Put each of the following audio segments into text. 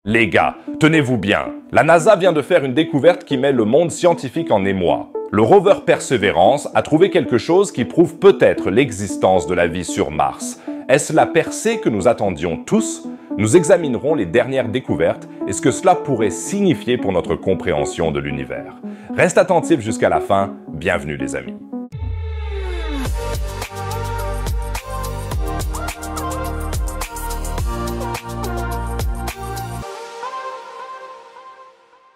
Les gars, tenez-vous bien. La NASA vient de faire une découverte qui met le monde scientifique en émoi. Le rover Perseverance a trouvé quelque chose qui prouve peut-être l'existence de la vie sur Mars. Est-ce la percée que nous attendions tous? Nous examinerons les dernières découvertes et ce que cela pourrait signifier pour notre compréhension de l'univers. Reste attentif jusqu'à la fin. Bienvenue les amis.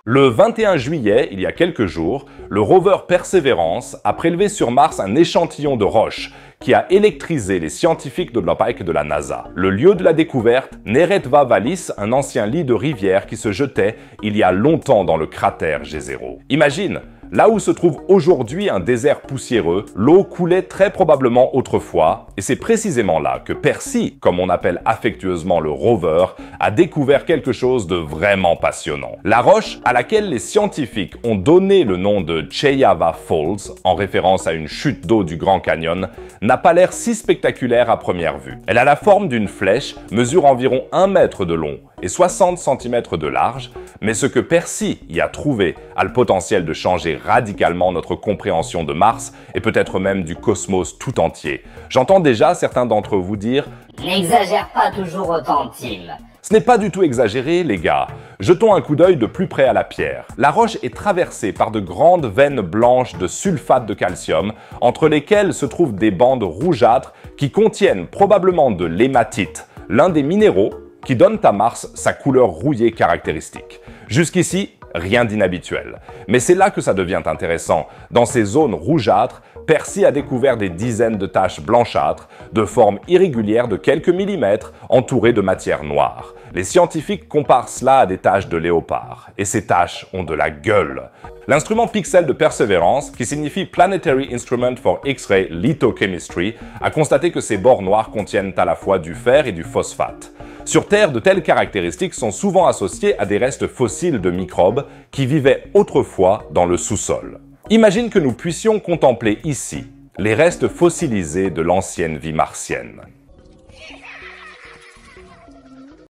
Le 21 juillet, il y a quelques jours, le rover Perseverance a prélevé sur Mars un échantillon de roche qui a électrisé les scientifiques de l'OPAC et de la NASA. Le lieu de la découverte, Neretva Vallis, un ancien lit de rivière qui se jetait il y a longtemps dans le cratère G0. Imagine, là où se trouve aujourd'hui un désert poussiéreux, l'eau coulait très probablement autrefois, et c'est précisément là que Percy, comme on appelle affectueusement le rover, a découvert quelque chose de vraiment passionnant. La roche à laquelle les scientifiques ont donné le nom de Cheyava Falls, en référence à une chute d'eau du Grand Canyon, n'a pas l'air si spectaculaire à première vue. Elle a la forme d'une flèche, mesure environ 1 mètre de long et 60 cm de large, mais ce que Percy y a trouvé a le potentiel de changer radicalement notre compréhension de Mars et peut-être même du cosmos tout entier. J'entends déjà certains d'entre vous dire « N'exagère pas toujours autant, Tim ». Ce n'est pas du tout exagéré, les gars. Jetons un coup d'œil de plus près à la pierre. La roche est traversée par de grandes veines blanches de sulfate de calcium, entre lesquelles se trouvent des bandes rougeâtres qui contiennent probablement de l'hématite, l'un des minéraux qui donnent à Mars sa couleur rouillée caractéristique. Jusqu'ici, rien d'inhabituel. Mais c'est là que ça devient intéressant. Dans ces zones rougeâtres, Percy a découvert des dizaines de taches blanchâtres, de forme irrégulière de quelques millimètres, entourées de matière noire. Les scientifiques comparent cela à des taches de léopard. Et ces taches ont de la gueule. L'instrument Pixel de Perseverance, qui signifie Planetary Instrument for X-ray Lithochemistry, a constaté que ces bords noirs contiennent à la fois du fer et du phosphate. Sur Terre, de telles caractéristiques sont souvent associées à des restes fossiles de microbes qui vivaient autrefois dans le sous-sol. Imagine que nous puissions contempler ici les restes fossilisés de l'ancienne vie martienne.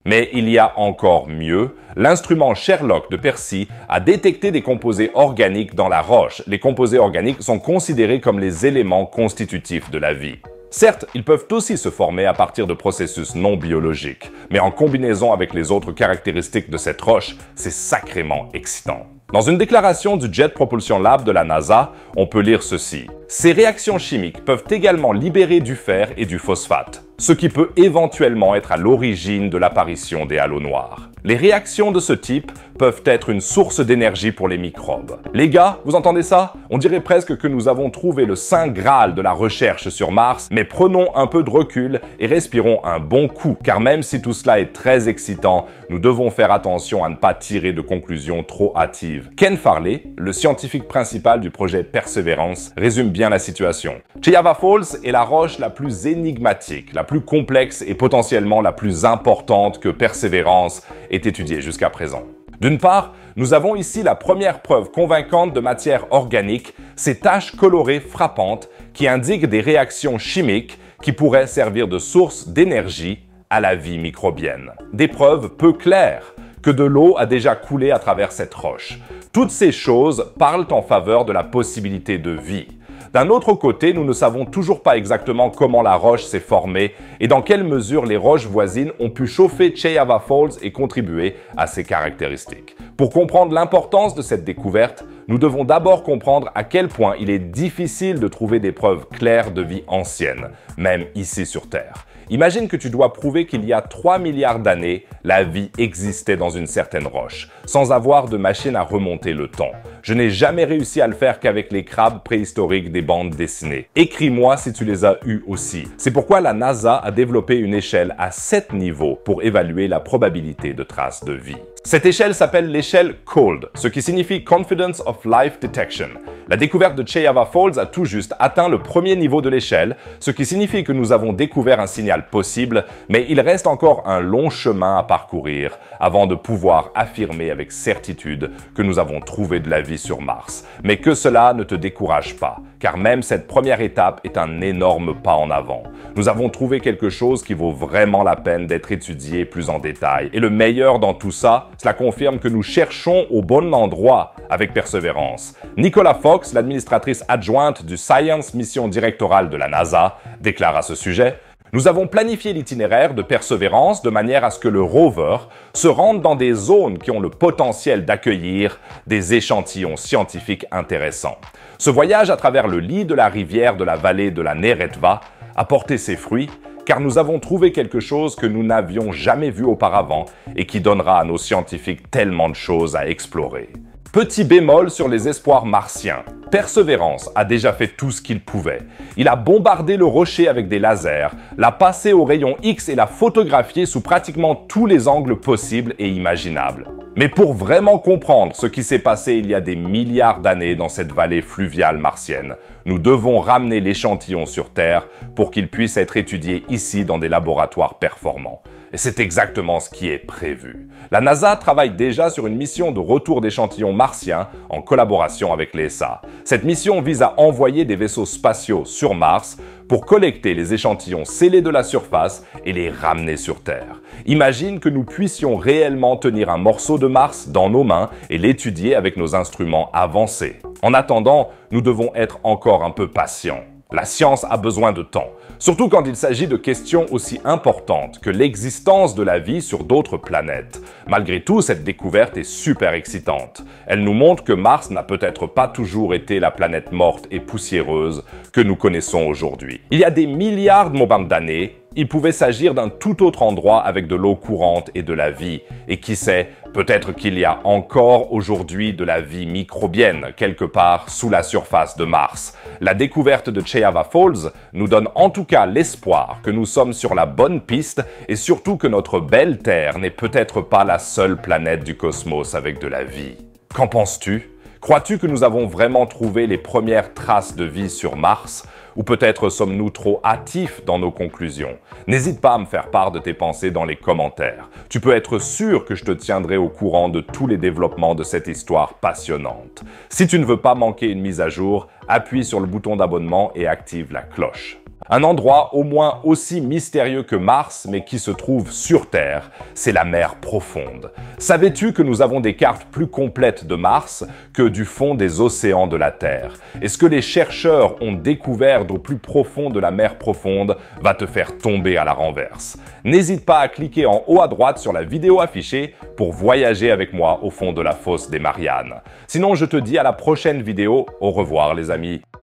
Mais il y a encore mieux, l'instrument Sherlock de Percy a détecté des composés organiques dans la roche. Les composés organiques sont considérés comme les éléments constitutifs de la vie. Certes, ils peuvent aussi se former à partir de processus non biologiques, mais en combinaison avec les autres caractéristiques de cette roche, c'est sacrément excitant. Dans une déclaration du Jet Propulsion Lab de la NASA, on peut lire ceci. Ces réactions chimiques peuvent également libérer du fer et du phosphate, ce qui peut éventuellement être à l'origine de l'apparition des halos noirs. Les réactions de ce type peuvent être une source d'énergie pour les microbes. Les gars, vous entendez ça? On dirait presque que nous avons trouvé le saint graal de la recherche sur Mars, mais prenons un peu de recul et respirons un bon coup, car même si tout cela est très excitant, nous devons faire attention à ne pas tirer de conclusions trop hâtives. Ken Farley, le scientifique principal du projet Perseverance, résume bien la situation. Cheyava Falls est la roche la plus énigmatique, la plus complexe et potentiellement la plus importante que Perseverance ait étudiée jusqu'à présent. D'une part, nous avons ici la première preuve convaincante de matière organique, ces taches colorées frappantes qui indiquent des réactions chimiques qui pourraient servir de source d'énergie à la vie microbienne. Des preuves peu claires que de l'eau a déjà coulé à travers cette roche. Toutes ces choses parlent en faveur de la possibilité de vie. D'un autre côté, nous ne savons toujours pas exactement comment la roche s'est formée et dans quelle mesure les roches voisines ont pu chauffer Cheyava Falls et contribuer à ses caractéristiques. Pour comprendre l'importance de cette découverte, nous devons d'abord comprendre à quel point il est difficile de trouver des preuves claires de vie ancienne, même ici sur Terre. Imagine que tu dois prouver qu'il y a 3 milliards d'années, la vie existait dans une certaine roche, sans avoir de machine à remonter le temps. Je n'ai jamais réussi à le faire qu'avec les crabes préhistoriques des bandes dessinées. Écris-moi si tu les as eus aussi. C'est pourquoi la NASA a développé une échelle à 7 niveaux pour évaluer la probabilité de traces de vie. Cette échelle s'appelle l'échelle COLD, ce qui signifie Confidence of Life Detection. La découverte de Cheyava Falls a tout juste atteint le premier niveau de l'échelle, ce qui signifie que nous avons découvert un signal possible, mais il reste encore un long chemin à parcourir avant de pouvoir affirmer avec certitude que nous avons trouvé de la vie vie sur Mars. Mais que cela ne te décourage pas, car même cette première étape est un énorme pas en avant. Nous avons trouvé quelque chose qui vaut vraiment la peine d'être étudié plus en détail. Et le meilleur dans tout ça, cela confirme que nous cherchons au bon endroit avec persévérance. Nicola Fox, l'administratrice adjointe du Science Mission Directorate de la NASA, déclare à ce sujet: nous avons planifié l'itinéraire de Perseverance de manière à ce que le rover se rende dans des zones qui ont le potentiel d'accueillir des échantillons scientifiques intéressants. Ce voyage à travers le lit de la rivière de la vallée de la Neretva a porté ses fruits, car nous avons trouvé quelque chose que nous n'avions jamais vu auparavant et qui donnera à nos scientifiques tellement de choses à explorer. Petit bémol sur les espoirs martiens. Perseverance a déjà fait tout ce qu'il pouvait. Il a bombardé le rocher avec des lasers, l'a passé au rayon X et l'a photographié sous pratiquement tous les angles possibles et imaginables. Mais pour vraiment comprendre ce qui s'est passé il y a des milliards d'années dans cette vallée fluviale martienne, nous devons ramener l'échantillon sur Terre pour qu'il puisse être étudié ici dans des laboratoires performants. Et c'est exactement ce qui est prévu. La NASA travaille déjà sur une mission de retour d'échantillons martiens en collaboration avec l'ESA. Cette mission vise à envoyer des vaisseaux spatiaux sur Mars pour collecter les échantillons scellés de la surface et les ramener sur Terre. Imagine que nous puissions réellement tenir un morceau de Mars dans nos mains et l'étudier avec nos instruments avancés. En attendant, nous devons être encore un peu patients. La science a besoin de temps, surtout quand il s'agit de questions aussi importantes que l'existence de la vie sur d'autres planètes. Malgré tout, cette découverte est super excitante. Elle nous montre que Mars n'a peut-être pas toujours été la planète morte et poussiéreuse que nous connaissons aujourd'hui. Il y a des milliards d'années, il pouvait s'agir d'un tout autre endroit avec de l'eau courante et de la vie. Et qui sait, peut-être qu'il y a encore aujourd'hui de la vie microbienne quelque part sous la surface de Mars. La découverte de Cheava Falls nous donne en tout cas l'espoir que nous sommes sur la bonne piste et surtout que notre belle Terre n'est peut-être pas la seule planète du cosmos avec de la vie. Qu'en penses-tu ? Crois-tu que nous avons vraiment trouvé les premières traces de vie sur Mars ? Ou peut-être sommes-nous trop hâtifs dans nos conclusions? N'hésite pas à me faire part de tes pensées dans les commentaires. Tu peux être sûr que je te tiendrai au courant de tous les développements de cette histoire passionnante. Si tu ne veux pas manquer une mise à jour, appuie sur le bouton d'abonnement et active la cloche. Un endroit au moins aussi mystérieux que Mars, mais qui se trouve sur Terre, c'est la mer profonde. Savais-tu que nous avons des cartes plus complètes de Mars que du fond des océans de la Terre? Et ce que les chercheurs ont découvert au plus profond de la mer profonde va te faire tomber à la renverse. N'hésite pas à cliquer en haut à droite sur la vidéo affichée pour voyager avec moi au fond de la fosse des Mariannes. Sinon, je te dis à la prochaine vidéo. Au revoir les amis.